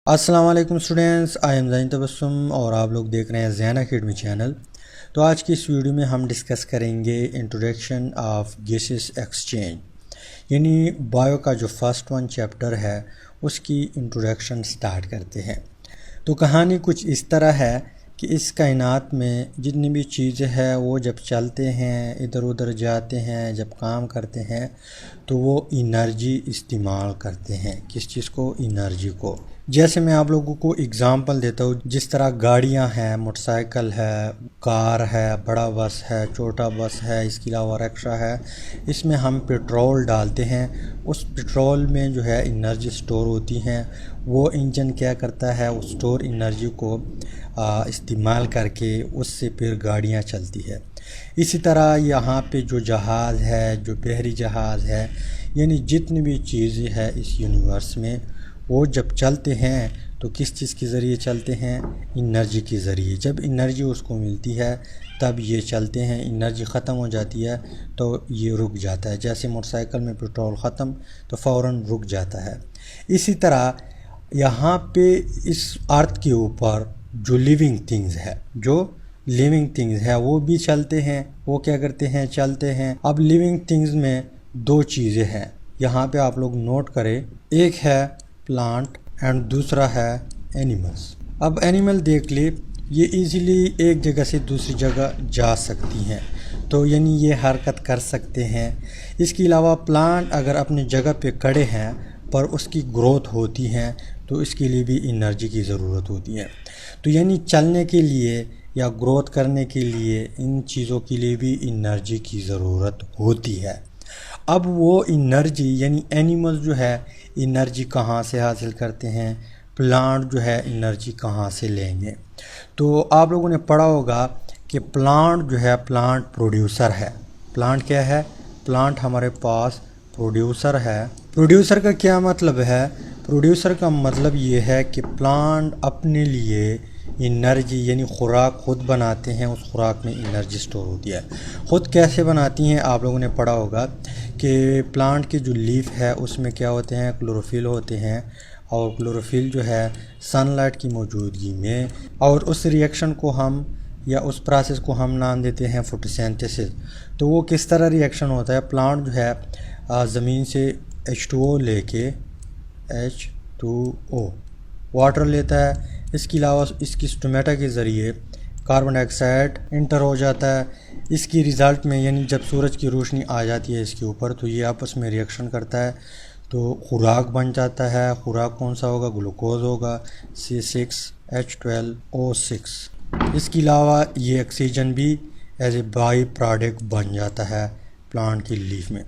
अस्सलाम वालेकुम students, I am ज़ैन तबस्सुम और आप लोग देख रहे हैं ज़ैन अकेडमी चैनल। तो आज की इस वीडियो में हम डिस्कस करेंगे इंट्रोडक्शन ऑफ गैसेस एक्सचेंज, यानी बायो का जो फर्स्ट वन चैप्टर है उसकी इंट्रोडक्शन स्टार्ट करते हैं। तो कहानी कुछ इस तरह है कि इस कायनात में जितनी भी चीज़ें हैं वो जब चलते हैं, इधर उधर जाते हैं, जब काम करते हैं तो वो एनर्जी इस्तेमाल करते हैं। किस चीज़ को? एनर्जी को। जैसे मैं आप लोगों को एग्ज़ाम्पल देता हूँ, जिस तरह गाड़ियाँ हैं, मोटरसाइकिल है, कार है, बड़ा बस है, छोटा बस है, इसके अलावा रिक्शा है, इसमें हम पेट्रोल डालते हैं। उस पेट्रोल में जो है एनर्जी स्टोर होती हैं। वो इंजन क्या करता है, उस स्टोर एनर्जी को इस्तेमाल करके उससे फिर गाड़ियाँ चलती है। इसी तरह यहाँ पे जो जहाज़ है, जो बहरी जहाज़ है, यानी जितनी भी चीज़ें हैं इस यूनिवर्स में, वो जब चलते हैं तो किस चीज़ के ज़रिए चलते हैं? एनर्जी के ज़रिए। जब एनर्जी उसको मिलती है तब ये चलते हैं। एनर्जी ख़त्म हो जाती है तो ये रुक जाता है। जैसे मोटरसाइकिल में पेट्रोल ख़त्म तो फ़ौरन रुक जाता है। इसी तरह यहाँ पे इस अर्थ के ऊपर जो लिविंग थिंग्स है वो भी चलते हैं। वो क्या करते हैं? चलते हैं। अब लिविंग थिंग्स में दो चीज़ें हैं, यहाँ पे आप लोग नोट करें। एक है प्लांट एंड दूसरा है एनिमल्स। अब एनिमल देख ले, ये इजीली एक जगह से दूसरी जगह जा सकती हैं, तो यानी ये हरकत कर सकते हैं। इसके अलावा प्लांट अगर अपनी जगह पे खड़े हैं पर उसकी ग्रोथ होती है तो इसके लिए भी एनर्जी की ज़रूरत होती है। तो यानी चलने के लिए या ग्रोथ करने के लिए इन चीज़ों के लिए भी एनर्जी की ज़रूरत होती है। अब वो एनर्जी यानी एनिमल्स जो है एनर्जी कहाँ से हासिल करते हैं, प्लांट जो है एनर्जी कहाँ से लेंगे? तो आप लोगों ने पढ़ा होगा कि प्लांट जो है, प्लांट प्रोड्यूसर है। प्लांट क्या है? प्लांट हमारे पास प्रोड्यूसर है। प्रोड्यूसर का क्या मतलब है? प्रोड्यूसर का मतलब ये है कि प्लांट अपने लिए एनर्जी यानी खुराक खुद बनाते हैं। उस खुराक में एनर्जी स्टोर होती है। ख़ुद कैसे बनाती हैं? आप लोगों ने पढ़ा होगा कि प्लांट की जो लीफ है उसमें क्या होते हैं? क्लोरोफिल होते हैं। और क्लोरोफिल जो है सनलाइट की मौजूदगी में, और उस रिएक्शन को हम या उस प्रोसेस को हम नाम देते हैं फोटोसिंथेसिस। तो वो किस तरह रिएक्शन होता है? प्लांट जो है ज़मीन से H2O लेके H2O वाटर लेता है। इसके अलावा इसकी स्टोमेटा के ज़रिए कार्बन डाइऑक्साइड इंटर हो जाता है। इसकी रिज़ल्ट में यानी जब सूरज की रोशनी आ जाती है इसके ऊपर तो ये आपस में रिएक्शन करता है तो खुराक बन जाता है। खुराक कौन सा होगा? ग्लूकोज होगा, C6H12O6। इसके अलावा ये ऑक्सीजन भी एज ए बाई प्रोडक्ट बन जाता है प्लांट की लीफ में।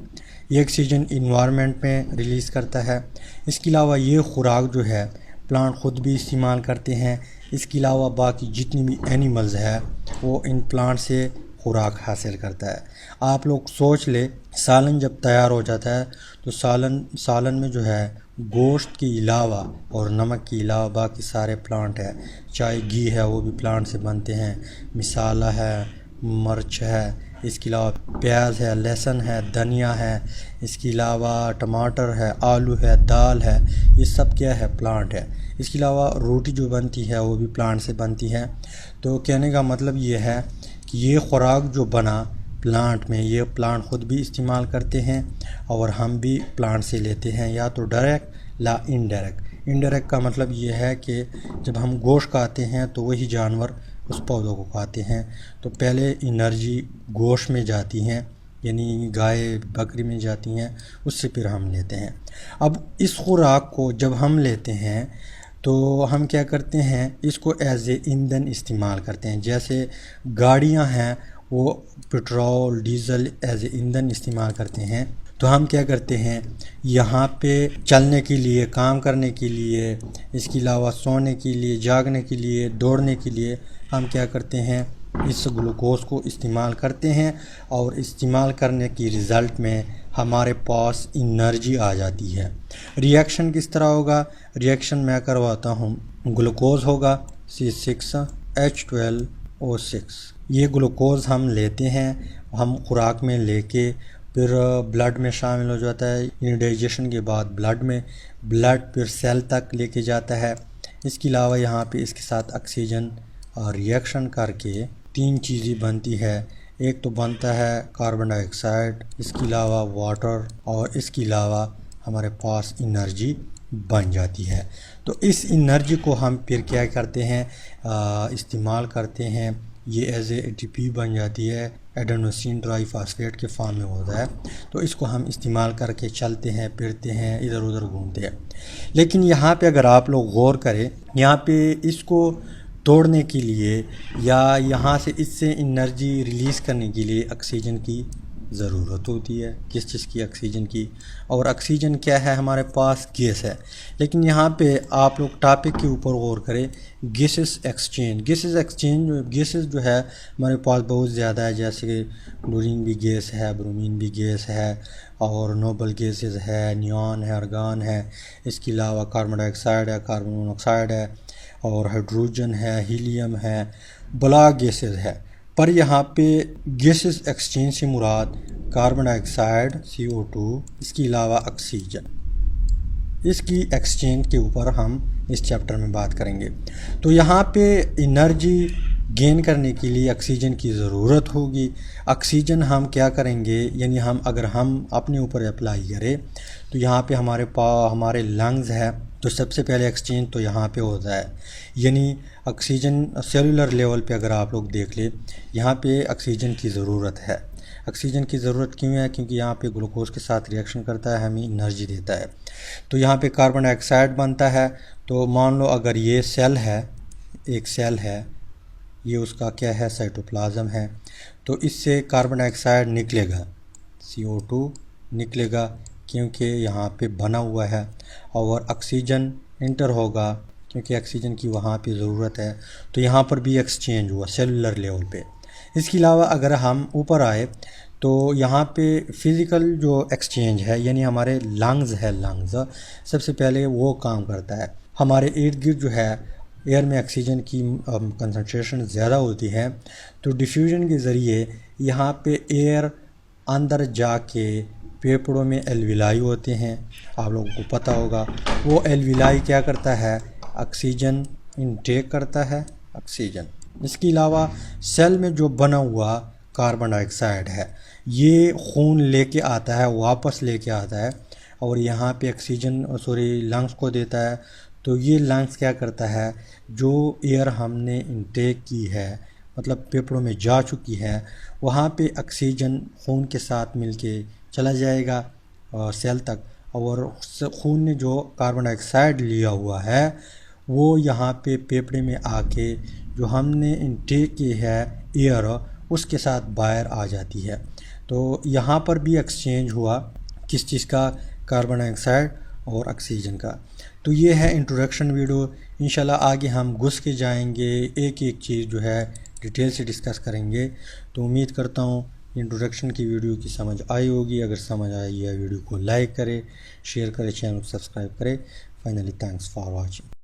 ये ऑक्सीजन इन्वायरमेंट में रिलीज़ करता है। इसके अलावा ये खुराक जो है प्लांट ख़ुद भी इस्तेमाल करते हैं। इसके अलावा बाकी जितनी भी एनिमल्स है वो इन प्लांट से खुराक हासिल करता है। आप लोग सोच ले, सालन जब तैयार हो जाता है तो सालन में जो है गोश्त के अलावा और नमक के अलावा बाकी सारे प्लांट है। चाहे घी है वो भी प्लांट से बनते हैं, मिसाला है, मिर्च है, इसके अलावा प्याज है, लहसुन है, धनिया है, इसके अलावा टमाटर है, आलू है, दाल है, ये सब क्या है? प्लांट है। इसके अलावा रोटी जो बनती है वो भी प्लांट से बनती है। तो कहने का मतलब ये है कि ये खुराक जो बना प्लांट में, ये प्लांट ख़ुद भी इस्तेमाल करते हैं और हम भी प्लांट से लेते हैं, या तो डायरेक्ट या इनडायरेक्ट। इनडायरेक्ट का मतलब ये है कि जब हम गोश्त खाते हैं तो वही जानवर उस पौधों को खाते हैं, तो पहले एनर्जी गोश्त में जाती हैं, यानी गाय बकरी में जाती हैं, उससे फिर हम लेते हैं। अब इस खुराक को जब हम लेते हैं तो हम क्या करते हैं? इसको एज ए ईंधन इस्तेमाल करते हैं। जैसे गाड़ियां हैं वो पेट्रोल डीजल एज ए ईंधन इस्तेमाल करते हैं, तो हम क्या करते हैं? यहाँ पे चलने के लिए, काम करने के लिए, इसके अलावा सोने के लिए, जागने के लिए, दौड़ने के लिए हम क्या करते हैं? इस ग्लूकोज को इस्तेमाल करते हैं और इस्तेमाल करने की रिज़ल्ट में हमारे पास एनर्जी आ जाती है। रिएक्शन किस तरह होगा? रिएक्शन मैं करवाता हूँ। ग्लूकोज होगा C6H12O6। ये ग्लूकोज हम लेते हैं, हम खुराक में लेके फिर ब्लड में शामिल हो जाता है। यानी डाइजेशन के बाद ब्लड फिर सेल तक लेके जाता है। इसके अलावा यहाँ पे इसके साथ ऑक्सीजन रिएक्शन करके 3 चीज़ें बनती है। एक तो बनता है कार्बन डाइऑक्साइड, इसके अलावा वाटर, और इसके अलावा हमारे पास एनर्जी बन जाती है। तो इस एनर्जी को हम फिर क्या करते हैं, इस्तेमाल करते हैं। ये एज ए ATP बन जाती है, एडेनोसिन ट्राइफॉस्फेट के फॉर्म में होता है। तो इसको हम इस्तेमाल करके चलते हैं, फिरते हैं, इधर उधर घूमते हैं। लेकिन यहाँ पे अगर आप लोग गौर करें, यहाँ पे इसको तोड़ने के लिए या यहाँ से इससे एनर्जी रिलीज़ करने के लिए ऑक्सीजन की ज़रूरत होती है। किस चीज़ की? ऑक्सीजन की। और ऑक्सीजन क्या है? हमारे पास गैस है। लेकिन यहाँ पे आप लोग टॉपिक के ऊपर गौर करें, गैसेस एक्सचेंज। गैसेस जो है हमारे पास बहुत ज़्यादा है, जैसे कि क्लोरीन भी गैस है, ब्रोमीन भी गैस है, और नोबल गैसेस है, नियॉन है, आर्गन है। इसके अलावा कार्बन डाइऑक्साइड है, कार्बन मोनोऑक्साइड है, और हाइड्रोजन है, हीलियम है, बला गैसेस है। पर यहाँ पे गैसेस एक्सचेंज से मुराद कार्बन डाइऑक्साइड CO2, इसके अलावा ऑक्सीजन, इसकी एक्सचेंज के ऊपर हम इस चैप्टर में बात करेंगे। तो यहाँ पे एनर्जी गेन करने के लिए ऑक्सीजन की ज़रूरत होगी। ऑक्सीजन हम क्या करेंगे, यानी अगर हम अपने ऊपर अप्लाई करें तो यहाँ पे हमारे लंग्स है, तो सबसे पहले एक्सचेंज तो यहाँ पे होता है। यानी ऑक्सीजन सेलुलर लेवल पे अगर आप लोग देख ले, यहाँ पे ऑक्सीजन की ज़रूरत है। ऑक्सीजन की ज़रूरत क्यों है? क्योंकि यहाँ पे ग्लूकोज के साथ रिएक्शन करता है, हमें एनर्जी देता है। तो यहाँ पे कार्बन डाइऑक्साइड बनता है। तो मान लो अगर ये सेल है, एक सेल है, ये उसका क्या है? साइटोप्लाज्म है। तो इससे कार्बन डाइऑक्साइड निकलेगा, CO2 निकलेगा, क्योंकि यहाँ पे बना हुआ है, और ऑक्सीजन इंटर होगा क्योंकि ऑक्सीजन की वहाँ पे ज़रूरत है। तो यहाँ पर भी एक्सचेंज हुआ सेलुलर लेवल पे। इसके अलावा अगर हम ऊपर आए तो यहाँ पे फिज़िकल जो एक्सचेंज है, यानी हमारे लंग्स है, लंग्स सबसे पहले वो काम करता है। हमारे इर्द गिर्द जो है एयर में ऑक्सीजन की कंसंट्रेशन ज़्यादा होती है, तो डिफ्यूजन के ज़रिए यहाँ पे एयर अंदर जाके फेफड़ों में एल्विलाई होते हैं, आप लोगों को पता होगा। वो एल्विलाई क्या करता है? ऑक्सीजन इनटेक करता है, ऑक्सीजन। इसके अलावा सेल में जो बना हुआ कार्बन डाइऑक्साइड है, ये खून लेके आता है, वापस लेके आता है, और यहाँ पे ऑक्सीजन लंग्स को देता है। तो ये लंग्स क्या करता है? जो एयर हमने इनटेक की है, मतलब फेफड़ों में जा चुकी है, वहाँ पे ऑक्सीजन खून के साथ मिलके चला जाएगा सेल तक, और खून ने जो कार्बन डाइऑक्साइड लिया हुआ है वो यहाँ पे फेफड़े में आके जो हमने इनटेक की है एयर, उसके साथ बाहर आ जाती है। तो यहाँ पर भी एक्सचेंज हुआ, किस चीज़ का? कार्बन डाइऑक्साइड और ऑक्सीजन का। तो ये है इंट्रोडक्शन वीडियो। इंशाल्लाह आगे हम घुस के जाएंगे, एक एक चीज़ जो है डिटेल से डिस्कस करेंगे। तो उम्मीद करता हूँ इंट्रोडक्शन की वीडियो की समझ आई होगी। अगर समझ आई है, वीडियो को लाइक करें, शेयर करें, चैनल को सब्सक्राइब करें। Finally thanks for watching.